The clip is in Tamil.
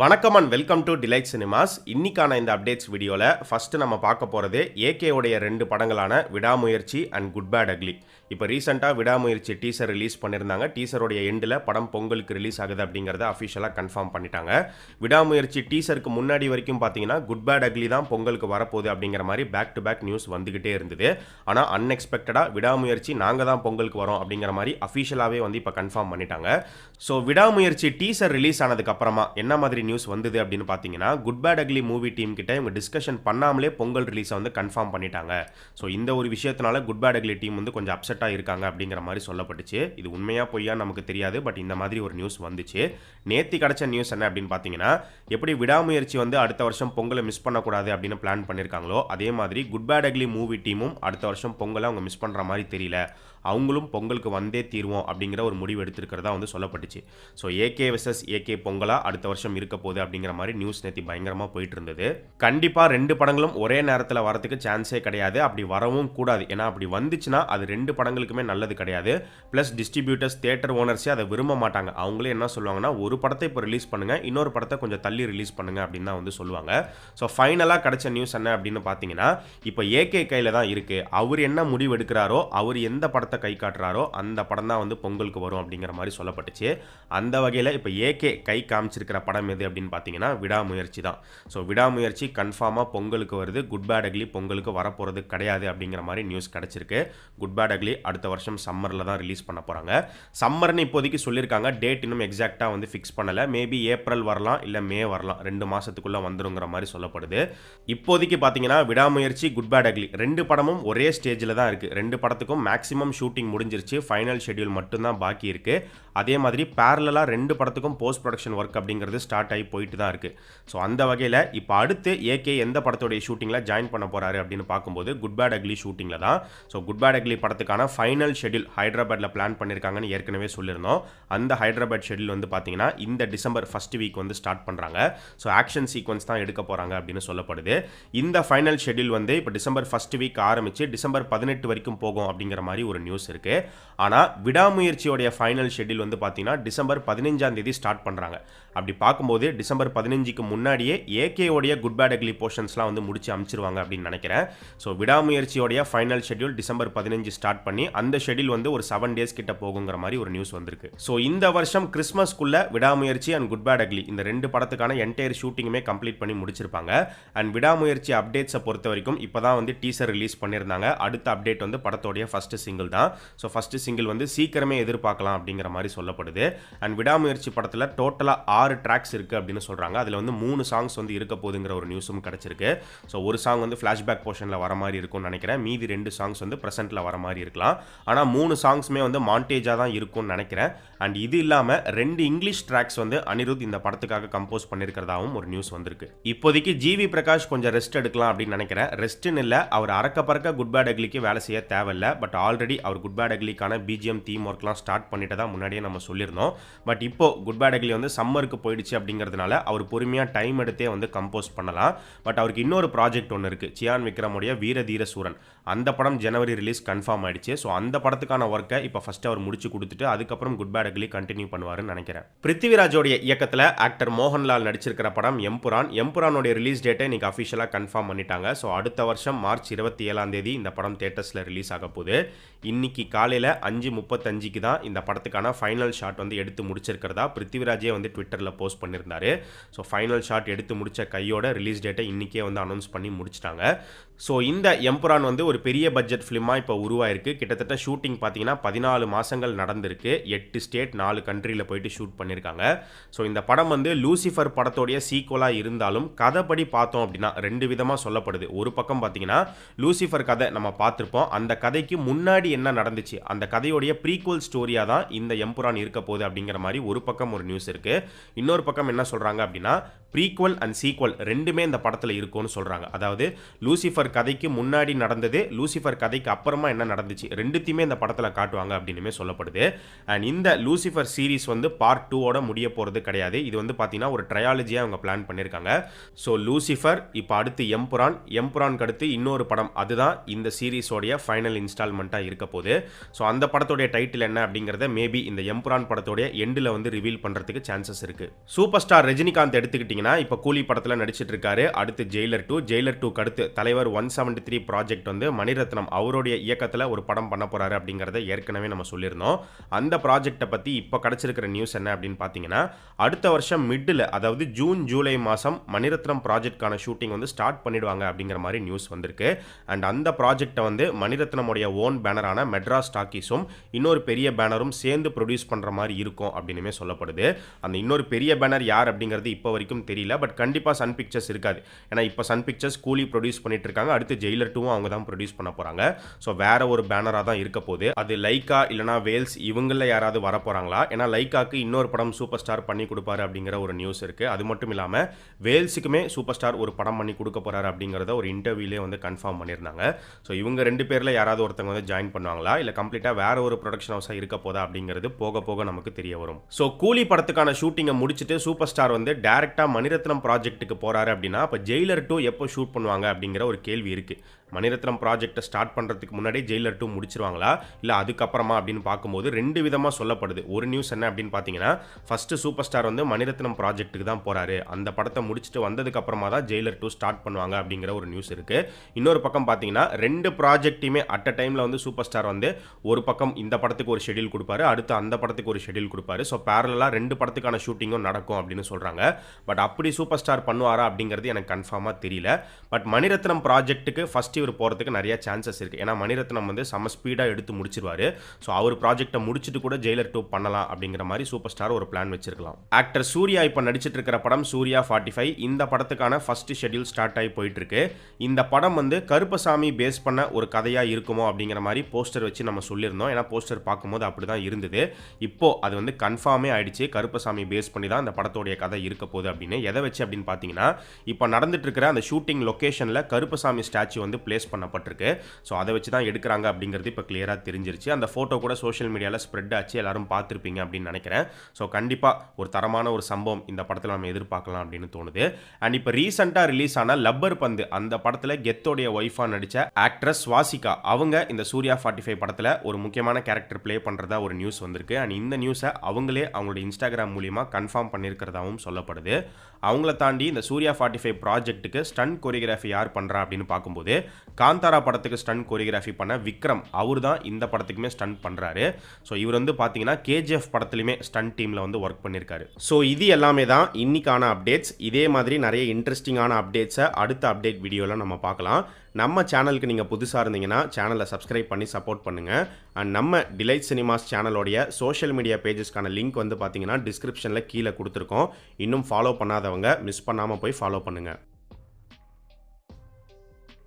வணக்கம் and welcome to delight cinemas. இன்னைக்கான இந்த அப்டேட்ஸ் வீடியோவில் ஃபஸ்ட்டு நம்ம பார்க்க போகிறது ஏகேவுடைய 2 படங்களான விடாமுயற்சி அண்ட் குட் பேட் அக்லி. இப்போ ரீசெண்டாக விடாமுயற்சி டீசர் ரிலீஸ் பண்ணியிருந்தாங்க. டீசருடைய எண்டில் படம் பொங்கலுக்கு ரிலீஸ் ஆகுது அப்படிங்கிறத அஃபிஷியலாக கன்ஃபார்ம் பண்ணிட்டாங்க. விடாமுயற்சி டீசருக்கு முன்னாடி வரைக்கும் பார்த்தீங்கன்னா குட் பேட் அக்லி தான் பொங்கலுக்கு வரப்போகுது அப்படிங்கிற மாதிரி பேக் டு பேக் நியூஸ் வந்துகிட்டே இருந்தது. ஆனால் அன்எக்ஸ்பெக்டடாக விடாமுயற்சி நாங்கள் தான் பொங்கலுக்கு வரோம் அப்படிங்கிற மாதிரி அஃபிஷியலாகவே வந்து இப்போ கன்ஃபார்ம் பண்ணிட்டாங்க. ஸோ விடாமுயற்சி டீசர் ரிலீஸ் ஆனதுக்கு அப்புறமா என்ன மாதிரி நியூஸ் வந்தது அப்படின்னு பார்த்தீங்கன்னா, Good bad Ugly movie team கிட்ட இவங்க டிஸ்கஷன் பண்ணாமலே பொங்கல் ரிலீஸை வந்து கன்ஃபார்ம் பண்ணிட்டாங்க. ஸோ இந்த ஒரு விஷயத்தினால குட் பேட் அக்லி டீம் வந்து கொஞ்சம் அப்செட்டாக இருக்காங்க அப்படிங்கிற மாதிரி சொல்லப்பட்டுச்சு. இது உண்மையா பொய்யா நமக்கு தெரியாது, பட் இந்த மாதிரி ஒரு நியூஸ் வந்துச்சு. நேத்தி கிடைச்ச நியூஸ் என்ன அப்படின்னு பார்த்தீங்கன்னா, எப்படி விடாமுயற்சி வந்து அடுத்த வருஷம் பொங்கலை மிஸ் பண்ணக்கூடாது அப்படின்னு பிளான் பண்ணியிருக்காங்களோ, அதே மாதிரி குட் பேட் அக்லி மூவி டீமும் அடுத்த வருஷம் பொங்கலை அவங்க மிஸ் பண்ணுற மாதிரி தெரியல, அவங்களும் பொங்கலுக்கு வந்தே தீர்வோம் அப்படிங்கிற ஒரு முடிவு எடுத்திருக்கிறதா வந்து சொல்லப்பட்டுச்சு. ஸோ ஏகே வெர்சஸ் ஏகே பொங்கலா அடுத்த வருஷம் இருக்க போகுது அப்படிங்கிற மாதிரி நியூஸ் நேற்று பயங்கரமாக போயிட்டு இருந்தது. கண்டிப்பாக 2 படங்களும் ஒரே நேரத்தில் வரதுக்கு சான்ஸே கிடையாது, அப்படி வரவும் கூடாது. ஏன்னா அப்படி வந்துச்சுன்னா அது 2 படங்களுக்குமே நல்லது கிடையாது. ப்ளஸ் டிஸ்ட்ரிபியூட்டர்ஸ், தியேட்டர் ஓனர்ஸே அதை விரும்ப மாட்டாங்க. அவங்களே என்ன சொல்லுவாங்கன்னா, ஒரு படத்தை இப்போ ரிலீஸ் பண்ணுங்க, இன்னொரு படத்தை கொஞ்சம் தள்ளி ரிலீஸ் பண்ணுங்க அப்படின்னு தான் வந்து சொல்லுவாங்க. ஸோ ஃபைனலாக கிடைச்ச நியூஸ் என்ன அப்படின்னு பார்த்தீங்கன்னா, இப்போ ஏகே கையில் தான் இருக்கு. அவர் என்ன முடிவு எடுக்கிறாரோ, அவர் எந்த படத்தை கை காட்டுறாரோ அந்த படம் தான் வந்து பொங்கலுக்கு வரும் அப்படிங்கிற மாதிரி சொல்லப்பட்டுச்சு. அந்த வகையில் இப்போ ஏகே கை காமிச்சிருக்கிற படம் எது அப்படின்னு பார்த்தீங்கன்னா விடாமுயற்சி தான். ஸோ விடாமுயற்சி கன்ஃபார்மாக பொங்கலுக்கு வருது. குட் பேட் அக்லி பொங்கலுக்கு வரப்போகிறது கிடையாது அப்படிங்கிற மாதிரி நியூஸ் கிடச்சிருக்கு. குட் பேட் அக்லி அடுத்த வருஷம் சம்மரில் தான் ரிலீஸ் பண்ண போகிறாங்க. சம்மர்னு இப்போதைக்கு சொல்லியிருக்காங்க. டேட் இன்னும் எக்ஸாக்டாக வந்து ஃபிக்ஸ் பண்ணலை. மேபி ஏப்ரல் வரலாம், இல்லை மே வரலாம். 2 மாதத்துக்குள்ளே வந்துருங்கிற மாதிரி சொல்லப்படுது. இப்போதைக்கு பார்த்தீங்கன்னா விடாமுயற்சி, குட் பேட் அக்லி 2 படமும் ஒரே ஸ்டேஜில் தான் இருக்குது. 2 படத்துக்கும் மேக்ஸிமம் ஷூட்டிங் முடிஞ்சிருச்சு. ஃபைனல் ஷெட்யூல் மட்டும்தான் பாக்கி இருக்குது. அதே மாதிரி பேரலாக 2 படத்துக்கும் போஸ்ட் ப்ரொடக்ஷன் ஒர்க் அப்படிங்கிறது ஸ்டார்ட் ஆகி போயிட்டு தான் இருக்குது. ஸோ அந்த வகையில் இப்போ அடுத்து ஏகே எந்த படத்தோடைய ஷூட்டிங்கில் ஜாயின் பண்ண போகிறாரு அப்படின்னு பார்க்கும்போது குட் பேட் அக்லி ஷூட்டிங்கில் தான். ஸோ குட் பேட் அக்லி படத்துக்கான ஃபைனல் ஷெட்யூல் ஹைதராபாத்தில் பிளான் பண்ணியிருக்காங்கன்னு ஏற்கனவே சொல்லியிருந்தோம். அந்த ஹைதராபாத் ஷெட்யூல் வந்து பார்த்தீங்கன்னா இந்த டிசம்பர் ஃபர்ஸ்ட் வீக் வந்து ஸ்டார்ட் பண்ணுறாங்க. ஸோ ஆக்ஷன் சீக்வன்ஸ் தான் எடுக்க போகிறாங்க அப்படின்னு சொல்லப்படுது. இந்த ஃபைனல் ஷெட்யூல் வந்து இப்போ டிசம்பர் ஃபர்ஸ்ட் வீக் ஆரம்பித்து டிசம்பர் 18 வரைக்கும் போகும் அப்படிங்கிற மாதிரி ஒரு நியூஸ் இருக்குது. ஆனால் விடாமுயற்சியோடைய ஃபைனல் ஷெட்யூல் வந்து பார்த்தீங்கன்னா டிசம்பர் 15ஆம் தேதி ஸ்டார்ட் பண்ணுறாங்க. அப்படி பார்க்கும்போது டிசம்பர் 15க்கு முன்னாடியே ஏகேயோடைய குட் பேட் அக்லி போர்ஷன்ஸ்லாம் வந்து முடிச்சு அமைச்சிருவாங்க அப்படின்னு நினைக்கிறேன். ஸோ விடாமுயற்சியோடைய ஃபைனல் ஷெட்யூல் டிசம்பர் 15 ஸ்டார்ட் பண்ணி அந்த ஷெட்யூல் வந்து ஒரு 7 டேஸ் கிட்ட போகுங்கிற மாதிரி ஒரு நியூஸ் வந்திருக்கு. ஸோ இந்த வருஷம் கிறிஸ்மஸ்க்குள்ள விடாமுயற்சி அண்ட் குட் பேட் அக்லி இந்த 2 படத்துக்கான என்டையர் ஷூட்டிங்குமே கம்ப்ளீட் பண்ணி முடிச்சிருப்பாங்க. அண்ட் விடாமுயற்சி அப்டேட்ஸை பொறுத்த வரைக்கும் இப்போ தான் வந்து டீசர் ரிலீஸ் பண்ணியிருந்தாங்க. அடுத்த அப்டேட் வந்து படத்தோடைய ஃபர்ஸ்ட் சிங்கிள் தான். ஸோ ஃபர்ஸ்ட் சிங்கிள் வந்து சீக்கிரமே எதிர்பார்க்கலாம் அப்படிங்கிற மாதிரி சொல்லப்படுது. அண்ட் விடாமுயற்சி படத்தில் டோட்டலாக 6 ட்ராக்ஸ் இருக்குது அப்படின்னு சொல்கிறாங்க. அதில் வந்து 3 சாங்ஸ் வந்து இருக்க போகுதுங்கிற ஒரு நியூஸும் கிடச்சிருக்கு. ஸோ ஒரு சாங் வந்து ஃப்ளாஷ்பேக் போர்ஷனில் வர மாதிரி இருக்கும்னு நினைக்கிறேன். மீதி 2 சாங்ஸ் வந்து ப்ரெசென்ட்டில் வர மாதிரி இருக்கலாம். ஆனால் 3 சாங்ஸுமே வந்து மாண்டேஜாக தான் இருக்கும்னு நினைக்கிறேன். அண்ட் இது இல்லாமல் 2 இங்கிலீஷ் ட்ராக்ஸ் வந்து அனிருத் இந்த படத்துக்காக கம்போஸ் பண்ணியிருக்கிறதாவும் ஒரு நியூஸ் வந்திருக்கு. இப்போதைக்கு ஜிவி பிரகாஷ் கொஞ்சம் ரெஸ்ட் எடுக்கலாம் அப்படின்னு நினைக்கிறேன். ரெஸ்ட்னு இல்லை, அவர் அறக்க பறக்க குட் பேட் அக்லிக்கு வேலை செய்ய தேவையில்லை. பட் ஆல்ரெடி அவர் குட் பேட் அக்லிக்கான பிஜிஎம் தீம் ஒர்க்லாம் ஸ்டார்ட் பண்ணிட்டு தான் முன்னாடியே நம்ம சொல்லியிருந்தோம். பட் இப்போ குட் பேட் அக்லி வந்து சம்மருக்கு போயிடுச்சு அப்படிங்கிறதுனால அவர் பொறுமையாக டைம் எடுத்தே வந்து கம்போஸ் பண்ணலாம். பட் அவருக்கு இன்னொரு ப்ராஜெக்ட் ஒன்று இருக்குது, சியான் விக்ரமுடைய வீர தீர சூரன். அந்த படம் ஜனவரி ரிலீஸ் கன்ஃபார்ம் ஆயிடுச்சு. ஸோ அந்த படத்துக்கான ஒர்க்கை இப்போ ஃபர்ஸ்ட் அவர் முடிச்சு கொடுத்துட்டு அதுக்கப்புறம் குட் பேட் அக்லி கண்டினியூ பண்ணுவாருன்னு நினைக்கிறேன். பிருத்திவிராஜோடைய இயக்கத்தில் ஆக்டர் மோகன்லால் நடிச்சிருக்கிற படம் எம்புரான். எம்புரானோடைய ரிலீஸ் டேட்டை இன்னைக்கு அஃபிஷியலாக கன்ஃபார்ம் பண்ணிட்டாங்க. ஸோ அடுத்த வருஷம் மார்ச் 27ஆம் தேதி இந்த படம் தியேட்டர்ஸில் ரிலீஸ் ஆக போகுது. இன்னைக்கு காலையில் 5:35க்கு தான் இந்த படத்துக்கான ஃபைனல் ஷாட் வந்து எடுத்து முடிச்சிருக்கிறதா பிருத்திவிராஜே வந்து ட்விட்டரில் போஸ்ட் பண்ணியிருந்தாரு. ஸோ ஃபைனல் ஷாட் எடுத்து முடிச்ச கையோட ரிலீஸ் டேட்டை இன்றைக்கே வந்து அனௌன்ஸ் பண்ணி முடிச்சிட்டாங்க. ஸோ இந்த எம்புரான் வந்து ஒரு பெரிய பட்ஜெட் ஃபிலிமாக இப்போ உருவாயிருக்கு. கிட்டத்தட்ட ஷூட்டிங் பார்த்தீங்கன்னா 14 மாதங்கள் நடந்திருக்கு. 8 ஸ்டேட் 4 கண்ட்ரியில் போயிட்டு ஷூட் பண்ணியிருக்காங்க. ஸோ இந்த படம் வந்து லூசிஃபர் படத்தோடைய சீக்குவலாக இருந்தாலும் கதைப்படி பார்த்தோம் அப்படின்னா 2 விதமாக சொல்லப்படுது. ஒரு பக்கம் பார்த்தீங்கன்னா லூசிஃபர் கதை நம்ம பார்த்துருப்போம். அந்த கதைக்கு முன்னாடி என்ன நடந்துச்சு, அந்த கதையோடைய ப்ரீக்வல் ஸ்டோரியாக தான் இந்த எம்புரான் இருக்க போகுது அப்படிங்கிற மாதிரி ஒரு பக்கம் ஒரு நியூஸ் இருக்குது. இன்னொரு பக்கம் என்ன சொல்கிறாங்க அப்படின்னா ப்ரீக்வல் அண்ட் சீக்வல் 2மே இந்த படத்தில் இருக்கும்னு சொல்கிறாங்க. அதாவது லூசிஃபர் கதைக்கு முன்னாடி நடந்தது, லூசிஃபர் கதைக்கு அப்புறமா என்ன நடந்துச்சு, 2த்தையுமே இந்த படத்தில் காட்டுவாங்க அப்படின்னுமே சொல்லப்படுது. அண்ட் இந்த லூசிஃபர் சீரிஸ் வந்து பார்ட் 2ஓட முடிய போகிறது கிடையாது. இது வந்து பார்த்தீங்கன்னா ஒரு ட்ரையாலஜியாக அவங்க பிளான் பண்ணியிருக்காங்க. ஸோ லூசிஃபர், இப்போ அடுத்து எம்புரான், எம்புரானுக்கு அடுத்து இன்னொரு படம், அதுதான் இந்த சீரிஸோடைய ஃபைனல் இன்ஸ்டால்மெண்ட்டாக இருக்க போகுது. ஸோ அந்த படத்தோடைய டைட்டில் என்ன அப்படிங்கிறத மேபி இந்த எம்புரான் படத்தோடைய எண்டில் வந்து ரிவீல் பண்ணுறதுக்கு சான்சஸ் இருக்குது. சூப்பர் ஸ்டார் ஸ்டார் ரஜினிகாந்த் எடுத்துக்கிட்டிங்கன்னா இப்போ கூலி படத்தில் நடிச்சிட்டு இருக்காரு. அடுத்து ஜெயிலர் 2, ஜெயிலர் 2க்கு அடுத்து தலைவர் 173 ப்ராஜெக்ட் வந்து மணிரத்னம் அவருடைய இயக்கத்தில் ஒரு படம் பண்ண போறாரு அப்படிங்கிறத ஏற்கனவே நம்ம சொல்லியிருந்தோம். அந்த ப்ராஜெக்டை பற்றி இப்போ கிடைச்சிருக்கிற நியூஸ் என்ன அப்படின்னு பார்த்தீங்கன்னா, அடுத்த வருஷம் மிட்டில், அதாவது ஜூன் ஜூலை மாதம் மணிரத்னம் ப்ராஜெக்ட்கான ஷூட்டிங் வந்து ஸ்டார்ட் பண்ணிடுவாங்க அப்படிங்கிற மாதிரி நியூஸ் வந்திருக்கு. அண்ட் அந்த ப்ராஜெக்டை வந்து மணிரத்னமுடைய ஓன் பேனரான மெட்ராஸ் டாக்கீஸும் இன்னொரு பெரிய பேனரும் சேர்ந்து ப்ரொடியூஸ் பண்ணுற மாதிரி இருக்கும் அப்படின்னுமே சொல்லப்படுது. அந்த இன்னொரு பெரிய பேனர் யார் அப்படிங்கிறது இப்போ வரைக்கும் தெரியல. பட் கண்டிப்பாக சன் பிக்சர்ஸ் இருக்காது. ஏன்னா இப்போ சன் பிக்சர்ஸ் கூலி ப்ரொடியூஸ் பண்ணிட்டு இருக்காங்க. அடுத்து ஜெயிலர் 2வும் அவங்க தான் ப்ரொடியூஸ் பண்ண போகிறாங்க. ஸோ வேற ஒரு பேனராக தான் இருக்க போகுது. அது லைக்கா இல்லைனா வேல்ஸ் இவங்கள யாராவது வர போகிறாங்களா? ஏன்னா லைக்காக்கு இன்னொரு படம் சூப்பர் ஸ்டார் பண்ணி கொடுப்பாரு அப்படிங்கிற ஒரு நியூஸ் இருக்குது. அது மட்டும் இல்லாமல் வேல்ஸுக்குமே சூப்பர் ஸ்டார் ஒரு படம் பண்ணி கொடுக்க போகிறாரு அப்படிங்கிறத ஒரு இன்டர்வியூலே வந்து கன்ஃபார்ம் பண்ணியிருந்தாங்க. ஸோ இவங்க 2 பேரில் யாராவது ஒருத்தவங்க வந்து ஜாயின் பண்ணுவாங்களா, இல்லை கம்ப்ளீட்டாக வேற ஒரு ப்ரொடக்ஷன் ஹவுஸாக இருக்க போதா அப்படிங்கிறது போக போக நமக்கு தெரிய வரும். ஸோ கூலி படத்துக்கான ஷூட்டிங்கை முடிச்சுட்டு சூப்பர் ஸ்டார் வந்து டைரக்டா மணிரத்னம் ப்ராஜெக்ட்டுக்கு போறாரு அப்படின்னா, அப்போ ஜெயிலர் 2 எப்போ ஷூட் பண்ணுவாங்க அப்படிங்கிற ஒரு கேள்வி இருக்கு. மணிரத்னம் ப்ராஜெக்டை ஸ்டார்ட் பண்ணுறதுக்கு முன்னாடி ஜெயிலர் 2 முடிச்சிருவாங்களா, இல்லை அதுக்கப்புறமா அப்படின்னு பார்க்கும்போது 2 விதமாக சொல்லப்படுது. ஒரு நியூஸ் என்ன அப்படின்னு பார்த்தீங்கன்னா, ஃபர்ஸ்ட் சூப்பர் ஸ்டார் வந்து மணிரத்னம் ப்ராஜெக்ட்டுக்கு தான் போறாரு, அந்த படத்தை முடிச்சுட்டு வந்ததுக்கு அப்புறமா தான் ஜெயிலர் 2 ஸ்டார்ட் பண்ணுவாங்க அப்படிங்கிற ஒரு நியூஸ் இருக்கு. இன்னொரு பக்கம் பார்த்தீங்கன்னா 2 ப்ராஜெக்ட்டையுமே அட் அ டைமில் வந்து சூப்பர் ஸ்டார் வந்து ஒரு பக்கம் இந்த படத்துக்கு ஒரு ஷெட்யூல் கொடுப்பாரு, அடுத்து அந்த படத்துக்கு ஒரு ஷெட்யூல் கொடுப்பாரு. ஸோ பேரலாக 2 படத்துக்கான ஷூட்டிங்கும் நடக்கும் அப்படின்னு சொல்கிறாங்க. பட் அப்படி சூப்பர் ஸ்டார் பண்ணுவாரா அப்படிங்கிறது எனக்கு கன்ஃபார்மாக தெரியல. பட் மணிரத்னம் ப்ராஜெக்ட்டுக்கு ஃபர்ஸ்ட் இவர் போகிறதுக்கு நிறைய சான்சஸ் இருக்குது. ஏன்னா மணிரத்னம் வந்து செம ஸ்பீடாக எடுத்து முடிச்சிருவாரு. ஸோ அவர் ப்ராஜெக்டை முடிச்சுட்டு கூட ஜெயிலர் 2 பண்ணலாம் அப்படிங்கிற மாதிரி சூப்பர் ஸ்டார் ஒரு பிளான் வச்சிருக்கலாம். ஆக்டர் சூர்யா இப்போ நடிச்சிட்டு இருக்கிற படம் சூர்யா 45, இந்த படத்துக்கான ஃபர்ஸ்ட் ஷெட்யூல் ஸ்டார்ட் ஆகி போயிட்டு இருக்கு. இந்த படம் வந்து கருப்பசாமி பேஸ் பண்ண ஒரு கதையாக இருக்குமோ அப்படிங்கிற மாதிரி போஸ்டர் வச்சு நம்ம சொல்லியிருந்தோம். ஏன்னா போஸ்டர் பார்க்கும்போது அப்படி தான் இருந்தது. இப்போ அது வந்து கன்ஃபார்மே ஆயிடுச்சு. கருப்பசாமி பேஸ் பண்ணி தான் இந்த படத்தோடைய கதை இருக்க போகுது அப்படின்னு. எதை வச்சு அப்படின்னு பார்த்தீங்கன்னா, இப்போ நடந்துட்டு இருக்கிற அந்த ஷூட்டிங் லொக்கேஷனில் கருப்பசாமி ஸ்டாச்சு வந்து பிளேஸ் பண்ணப்பட்டிருக்கு. ஸோ அதை வச்சு தான் எடுக்கிறாங்க அப்படிங்கிறது இப்போ கிளியராக தெரிஞ்சிருச்சு. அந்த ஃபோட்டோ கூட சோஷியல் மீடியாவில் ஸ்ப்ரெட் ஆச்சு, எல்லாரும் பார்த்துருப்பீங்க அப்படின்னு நினைக்கிறேன். ஸோ கண்டிப்பாக ஒரு தரமான ஒரு சம்பவம் இந்த படத்தில் நம்ம எதிர்பார்க்கலாம் அப்படின்னு தோணுது. அண்ட் இப்போ ரீசெண்டாக ரிலீஸ் ஆன லப்பர் பந்து, அந்த படத்தில் கெத்தோடைய ஒய்ஃபாக நடித்த ஆக்ட்ரஸ் ஸ்வாசிகா, அவங்க இந்த சூர்யா 45 படத்தில் ஒரு முக்கியமான கேரக்டர் ப்ளே பண்ணுறதா ஒரு நியூஸ் வந்திருக்கு. அண்ட் இந்த நியூஸை அவங்களே அவங்களுடைய இன்ஸ்டாகிராம் மூலியமாக கன்ஃபார்ம் பண்ணியிருக்கிறதாவும் சொல்லப்படுது. அவங்கள தாண்டி இந்த சூர்யா 45 ப்ராஜெக்ட்டுக்கு ஸ்டன்ட் கோரியோகிராஃபி யார் பண்ணுறா அப்படின்னு பார்க்கும்போது, காந்தாரா படத்துக்கு ஸ்டன்ட் கோரியோகிராஃபி பண்ண விக்ரம், அவர் தான் இந்த படத்துக்குமே ஸ்டன்ட் பண்ணுறாரு. ஸோ இவர் வந்து பார்த்தீங்கன்னா KGF படத்துலையுமே ஸ்டன்ட் டீமில் வந்து ஒர்க் பண்ணியிருக்காரு. ஸோ இது எல்லாமே தான் இன்னைக்கான அப்டேட்ஸ். இதே மாதிரி நிறைய இன்ட்ரெஸ்டிங்கான அப்டேட்ஸை அடுத்த அப்டேட் வீடியோவில் நம்ம பார்க்கலாம். நம்ம சேனலுக்கு நீங்கள் புதுசாக இருந்தீங்கன்னா சேனலை சப்ஸ்கிரைப் பண்ணி சப்போர்ட் பண்ணுங்கள். அண்ட் நம்ம டிலைட் சினிமாஸ் சேனலோடைய சோஷியல் மீடியா பேஜஸ்க்கான லிங்க் வந்து பார்த்தீங்கன்னா டிஸ்கிரிப்ஷனில் கீழே கொடுத்துருக்கோம். இன்னும் ஃபாலோ பண்ணாதவங்க மிஸ் பண்ணாமல் போய் ஃபாலோ பண்ணுங்கள்.